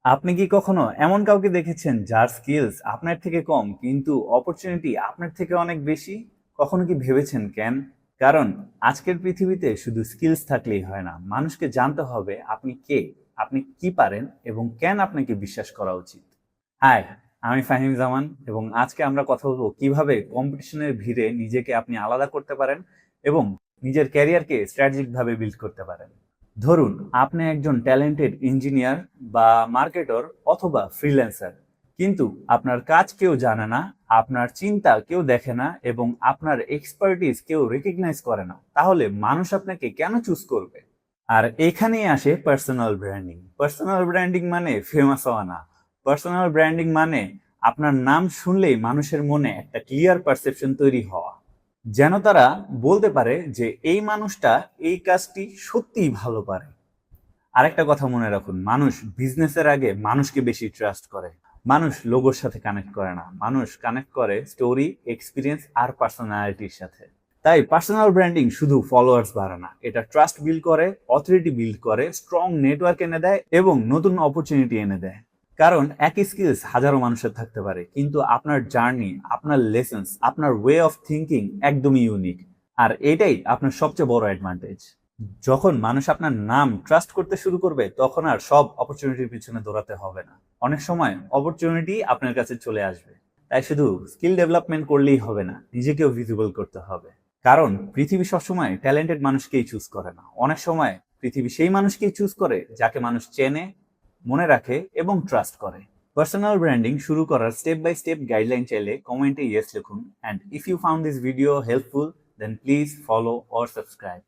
আপনি কি কখনো এমন কাউকে দেখেছেন যার স্কিলস আপনার থেকে কম কিন্তু অপরচুনিটি আপনার থেকে অনেক বেশি? কখনো কি ভেবেছেন কেন? কারণ আজকের পৃথিবীতে শুধু স্কিলস থাকলেই হয় না, মানুষকে জানতে হবে আপনি কে, আপনি কি পারেন এবং কেন আপনাকে বিশ্বাস করা উচিত। হাই, আমি ফাহিম জামান এবং আজকে আমরা কথা বলবো কিভাবে কম্পিটিশনের ভিড়ে নিজেকে আপনি আলাদা করতে পারেন এবং নিজের ক্যারিয়ারকে স্ট্র্যাটেজিক ভাবে বিল্ড করতে পারেন। ধরুন আপনি একজন ট্যালেন্টেড ইঞ্জিনিয়ার বা মার্কেটর অথবা ফ্রিল্যান্সার, কিন্তু আপনার কাজ কেউ জানে না, আপনার চিন্তা কেউ দেখে না এবং আপনার এক্সপার্টিস কেউ রেকগনাইজ করে না, তাহলে মানুষ আপনাকে কেন চুজ করবে? আর এখানেই আসে পার্সোনাল ব্র্যান্ডিং। পার্সোনাল ব্র্যান্ডিং মানে ফেমাস হওয়া না। পার্সোনাল ব্র্যান্ডিং মানে আপনার নাম শুনলেই মানুষের মনে একটা ক্লিয়ার পারসেপশন তৈরি হওয়া, যেন তারা বলতে পারে যে এই মানুষটা এই কাজটি সত্যিই ভালো পারে। আরেকটা কথা মনে রাখুন, মানুষ বিজনেসের আগে মানুষকে বেশি ট্রাস্ট করে। মানুষ লোগোর সাথে কানেক্ট করে না, মানুষ কানেক্ট করে স্টোরি, এক্সপিরিয়েন্স আর পার্সোনালিটির সাথে। তাই পার্সোনাল ব্র্যান্ডিং শুধু ফলোয়ার্স বাড়ায় না, এটা ট্রাস্ট বিল্ড করে, অথরিটি বিল্ড করে, স্ট্রং নেটওয়ার্ক এনে দেয় এবং নতুন অপরচুনিটি এনে দেয়। কারণ একই স্কিলস হাজারো মানুষের থাকতে পারে, কিন্তু আপনার জার্নি, আপনার লেসন্স, আপনার ওয়ে অফ থিঙ্কিং একদমই ইউনিক। আর এটাই আপনার সবচেয়ে বড় অ্যাডভান্টেজ। যখন মানুষ আপনার নাম ট্রাস্ট করতে শুরু করবে, তখন আর সব অপরচুনিটির পিছনে দৌড়াতে হবে না। অনেক সময় অপরচুনিটি আপনার কাছে চলে আসবে। তাই শুধু স্কিল ডেভেলপমেন্ট করলেই হবে না, নিজেকেও ভিজিবল করতে হবে। কারণ পৃথিবী সবসময় ট্যালেন্টেড মানুষকেই চুজ করে না, অনেক সময় পৃথিবী সেই মানুষকেই চুজ করে যাকে মানুষ চেনে, মনে রাখে এবং ট্রাস্ট করে। পার্সোনাল ব্র্যান্ডিং শুরু করার স্টেপ বাই স্টেপ গাইডলাইন চাইলে কমেন্টে ইয়েস লিখুন। And if you found this video helpful, then please follow or subscribe.